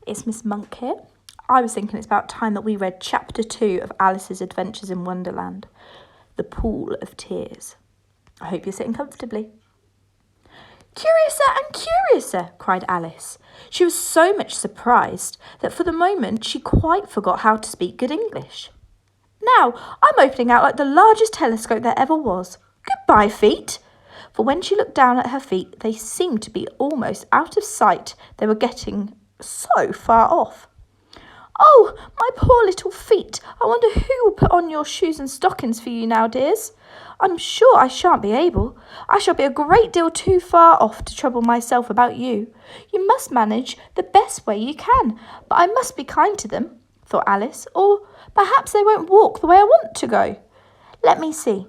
It's Miss Monk here. I was thinking it's about time that we read chapter 2 of Alice's Adventures in Wonderland, The Pool of Tears. I hope you're sitting comfortably. Curiouser and curiouser, cried Alice. She was so much surprised that for the moment she quite forgot how to speak good English. Now, I'm opening out like the largest telescope there ever was. Goodbye, feet. For when she looked down at her feet, they seemed to be almost out of sight. They were getting so far off. Oh, my poor little feet. I wonder who will put on your shoes and stockings for you now, dears. I'm sure I shan't be able. I shall be a great deal too far off to trouble myself about you. You must manage the best way you can, but I must be kind to them, thought Alice, or perhaps they won't walk the way I want to go. Let me see.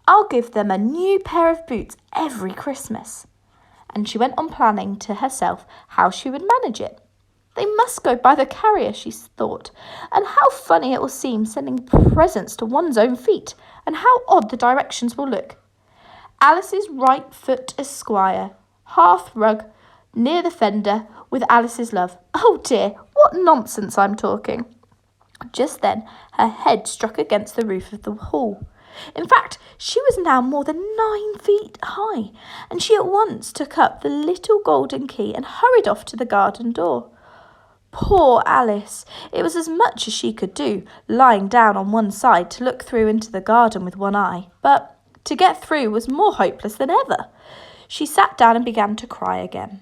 I'll give them a new pair of boots every Christmas. And she went on planning to herself how she would manage it. They must go by the carrier, she thought, and how funny it will seem sending presents to one's own feet, and how odd the directions will look. Alice's right foot esquire, hearth rug, near the fender, with Alice's love. Oh dear, what nonsense I'm talking. Just then her head struck against the roof of the hall. In fact, she was now more than 9 feet high, and she at once took up the little golden key and hurried off to the garden door. Poor Alice! It was as much as she could do, lying down on one side to look through into the garden with one eye, but to get through was more hopeless than ever. She sat down and began to cry again.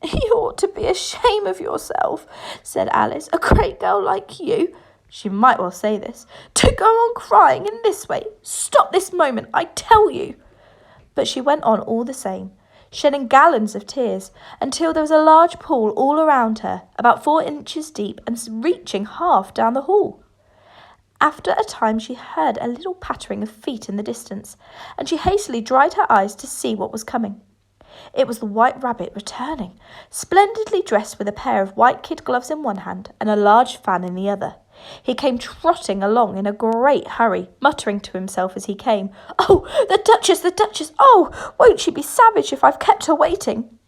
You ought to be ashamed of yourself, said Alice, a great girl like you. She might well say this, to go on crying in this way. Stop this moment, I tell you. But she went on all the same, shedding gallons of tears, until there was a large pool all around her, about 4 inches deep and reaching half down the hall. After a time she heard a little pattering of feet in the distance, and she hastily dried her eyes to see what was coming. It was the White Rabbit returning, splendidly dressed with a pair of white kid gloves in one hand and a large fan in the other. He came trotting along in a great hurry, muttering to himself as he came, Oh, the Duchess, the Duchess! Oh, won't she be savage if I've kept her waiting?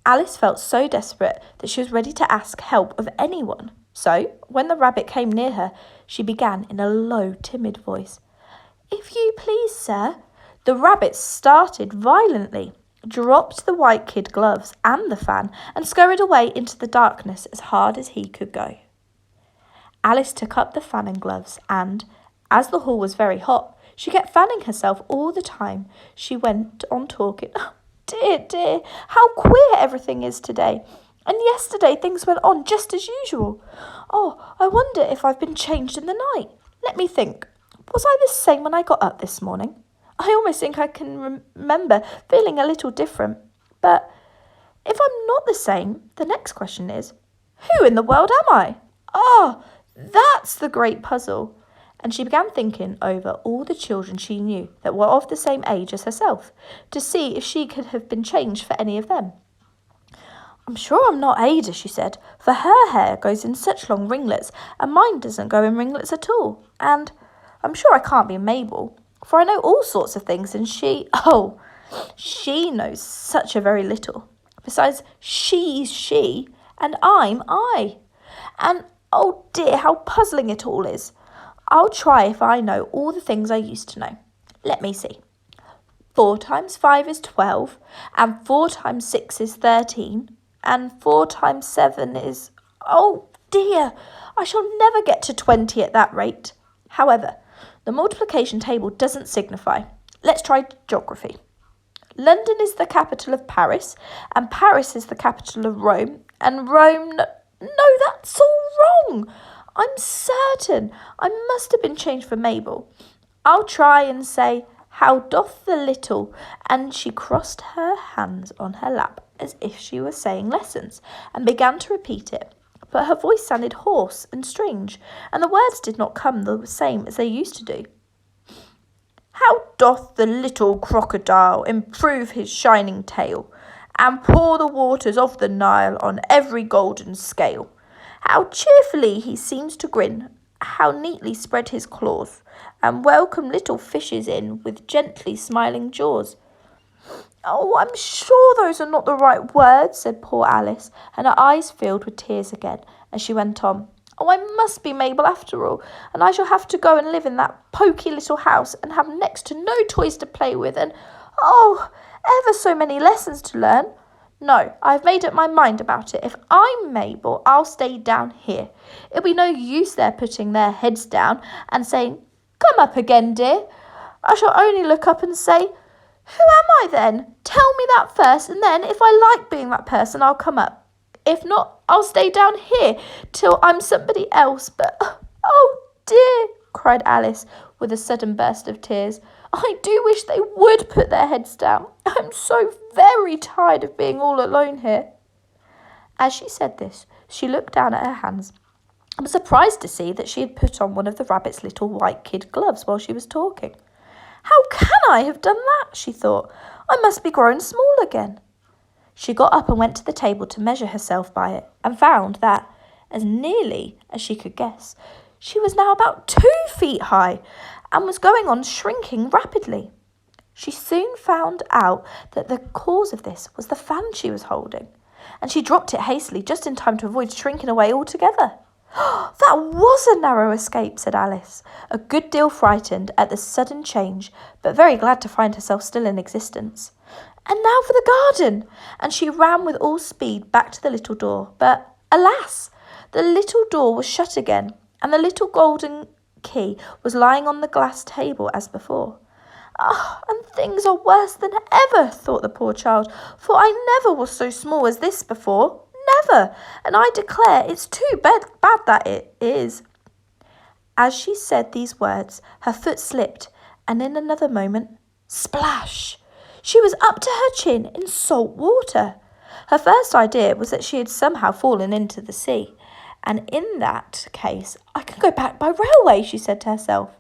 Alice felt so desperate that she was ready to ask help of anyone. So, when the rabbit came near her, she began in a low, timid voice, If you please, sir. The rabbit started violently, dropped the white kid gloves and the fan, and scurried away into the darkness as hard as he could go. Alice took up the fan and gloves, and, as the hall was very hot, she kept fanning herself all the time. She went on talking. Oh, dear, dear, how queer everything is today. And yesterday things went on just as usual. Oh, I wonder if I've been changed in the night. Let me think. Was I the same when I got up this morning? I almost think I can remember feeling a little different. But if I'm not the same, the next question is, who in the world am I? Ah, that's the great puzzle. And she began thinking over all the children she knew that were of the same age as herself, to see if she could have been changed for any of them. I'm sure I'm not Ada, she said, for her hair goes in such long ringlets, and mine doesn't go in ringlets at all. And I'm sure I can't be Mabel, for I know all sorts of things, and she knows such a very little. Besides, she's she, and I'm I. And oh dear, how puzzling it all is. I'll try if I know all the things I used to know. Let me see. 4 times 5 is 12, and 4 times 6 is 13, and 4 times 7 is... Oh dear, I shall never get to 20 at that rate. However, the multiplication table doesn't signify. Let's try geography. London is the capital of Paris, and Paris is the capital of Rome, and Rome... No, that's all wrong. I'm certain I must have been changed for Mabel. I'll try and say, How doth the little... And she crossed her hands on her lap as if she were saying lessons, and began to repeat it. But her voice sounded hoarse and strange, and the words did not come the same as they used to do. How doth the little crocodile improve his shining tail, and pour the waters of the Nile on every golden scale? How cheerfully he seems to grin, how neatly spread his claws, and welcome little fishes in with gently smiling jaws. Oh, I'm sure those are not the right words, said poor Alice, and her eyes filled with tears again as she went on. Oh, I must be Mabel after all, and I shall have to go and live in that poky little house and have next to no toys to play with and, oh, ever so many lessons to learn. No, I've made up my mind about it. If I'm Mabel, I'll stay down here. It'll be no use their putting their heads down and saying, come up again, dear. I shall only look up and say, who am I then? Tell me that first, and then if I like being that person, I'll come up. If not, I'll stay down here till I'm somebody else. But, oh dear, cried Alice with a sudden burst of tears. I do wish they would put their heads down. I'm so very tired of being all alone here. As she said this, she looked down at her hands and was surprised to see that she had put on one of the rabbit's little white kid gloves while she was talking. How can I have done that? She thought. I must be grown small again. She got up and went to the table to measure herself by it and found that, as nearly as she could guess, she was now about 2 feet high and was going on shrinking rapidly. She soon found out that the cause of this was the fan she was holding, and she dropped it hastily just in time to avoid shrinking away altogether. That was a narrow escape, said Alice, a good deal frightened at the sudden change, but very glad to find herself still in existence. And now for the garden! And she ran with all speed back to the little door. But, alas, the little door was shut again, and the little golden key was lying on the glass table as before. Ah, and things are worse than ever, thought the poor child, for I never was so small as this before. Never, and I declare it's too bad that it is. As she said these words, her foot slipped, and in another moment, splash! She was up to her chin in salt water. Her first idea was that she had somehow fallen into the sea, and in that case, I can go back by railway, she said to herself.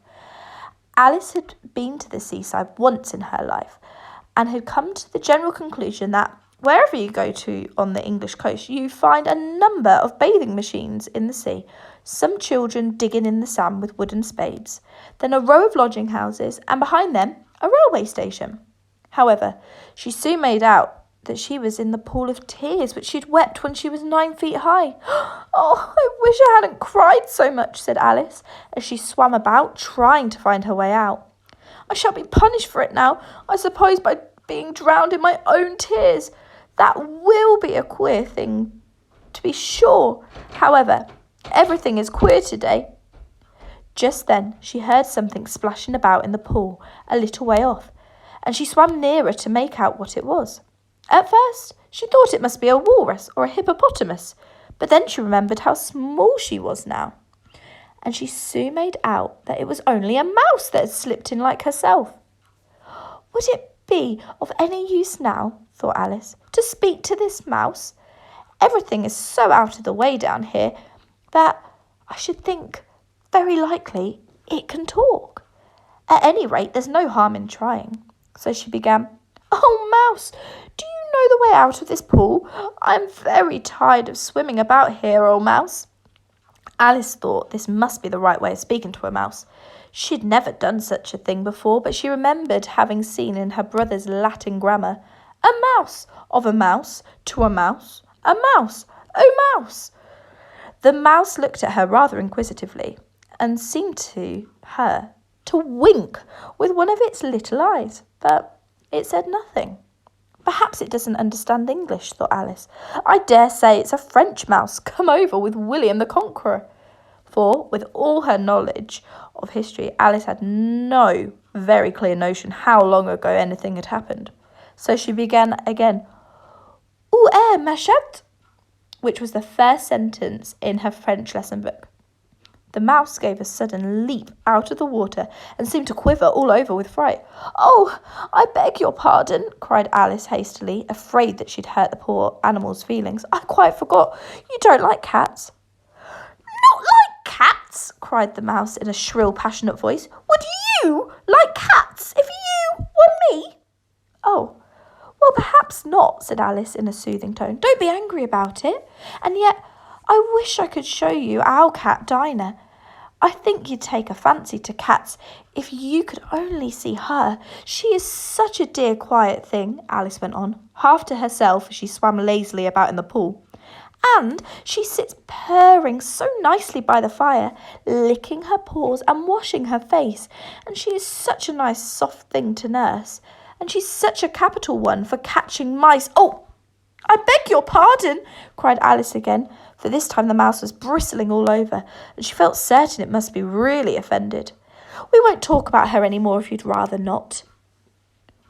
Alice had been to the seaside once in her life, and had come to the general conclusion that wherever you go to on the English coast, you find a number of bathing machines in the sea, some children digging in the sand with wooden spades, then a row of lodging houses, and behind them a railway station. However, she soon made out that she was in the pool of tears which she'd wept when she was 9 feet high. Oh, I wish I hadn't cried so much, said Alice, as she swam about, trying to find her way out. I shall be punished for it now, I suppose, by being drowned in my own tears. That will be a queer thing, to be sure. However, everything is queer today. Just then she heard something splashing about in the pool a little way off, and she swam nearer to make out what it was. At first, she thought it must be a walrus or a hippopotamus, but then she remembered how small she was now, and she soon made out that it was only a mouse that had slipped in like herself. Would it be of any use now, thought Alice, to speak to this mouse? Everything is so out of the way down here that I should think very likely it can talk. At any rate, there's no harm in trying. So she began, Oh, mouse, do you know the way out of this pool? I'm very tired of swimming about here, old mouse. Alice thought this must be the right way of speaking to a mouse. She'd never done such a thing before, but she remembered having seen in her brother's Latin grammar, a mouse, of a mouse, to a mouse, oh mouse. The mouse looked at her rather inquisitively, and seemed to her to wink with one of its little eyes, but it said nothing. Perhaps it doesn't understand English, thought Alice. I dare say it's a French mouse come over with William the Conqueror. For, with all her knowledge of history, Alice had no very clear notion how long ago anything had happened. So she began again, Où est ma chatte? Which was the first sentence in her French lesson book. The mouse gave a sudden leap out of the water and seemed to quiver all over with fright. Oh, I beg your pardon, cried Alice hastily, afraid that she'd hurt the poor animal's feelings. I quite forgot. You don't like cats? Not like cats, cried the mouse in a shrill, passionate voice. Would you like cats if you were me? Oh, well, perhaps not, said Alice in a soothing tone. Don't be angry about it. And yet, I wish I could show you our cat, Dinah. I think you'd take a fancy to cats if you could only see her. She is such a dear, quiet thing," Alice went on, half to herself as she swam lazily about in the pool. "And she sits purring so nicely by the fire, licking her paws and washing her face. And she is such a nice, soft thing to nurse. And she's such a capital one for catching mice." "Oh, I beg your pardon," cried Alice again, for this time the mouse was bristling all over, and she felt certain it must be really offended. "We won't talk about her any more if you'd rather not."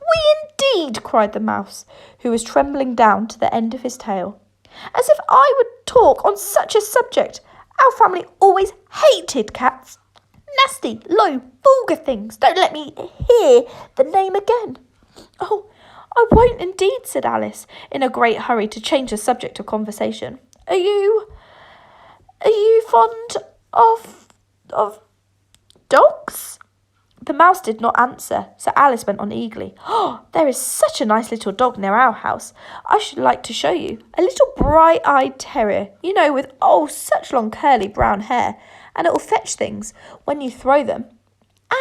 "We indeed," cried the mouse, who was trembling down to the end of his tail. "As if I would talk on such a subject. Our family always hated cats. Nasty, low, vulgar things. Don't let me hear the name again." "Oh, I won't indeed," said Alice, in a great hurry to change the subject of conversation. Are you fond of dogs?" The mouse did not answer, so Alice went on eagerly. "Oh, there is such a nice little dog near our house. I should like to show you. A little bright-eyed terrier, with such long curly brown hair, and it will fetch things when you throw them.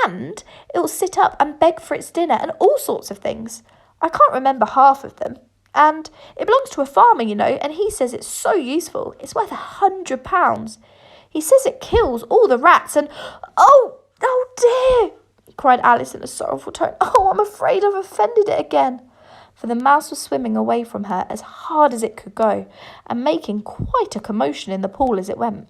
And it will sit up and beg for its dinner and all sorts of things. I can't remember half of them. And it belongs to a farmer, and he says it's so useful. It's worth £100. He says it kills all the rats and—" Oh dear," cried Alice in a sorrowful tone. "Oh, I'm afraid I've offended it again." For the mouse was swimming away from her as hard as it could go and making quite a commotion in the pool as it went.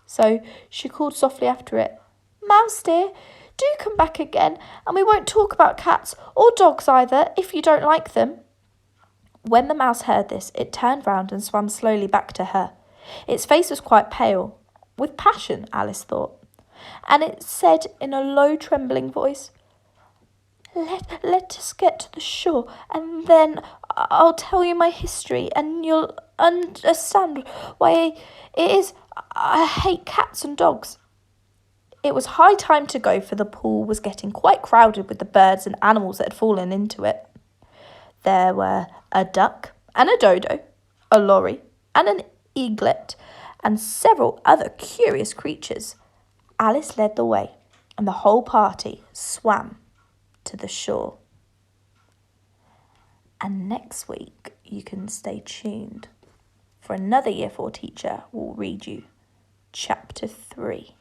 So she called softly after it, "Mouse dear, do come back again, and we won't talk about cats or dogs either, if you don't like them." When the mouse heard this, it turned round and swam slowly back to her. Its face was quite pale, with passion, Alice thought, and it said in a low, trembling voice, Let us get to the shore, and then I'll tell you my history, and you'll understand why it is I hate cats and dogs." It was high time to go, for the pool was getting quite crowded with the birds and animals that had fallen into it. There were a duck and a dodo, a lorry and an eaglet, and several other curious creatures. Alice led the way, and the whole party swam to the shore. And next week you can stay tuned, for another Year 4 teacher will read you Chapter 3.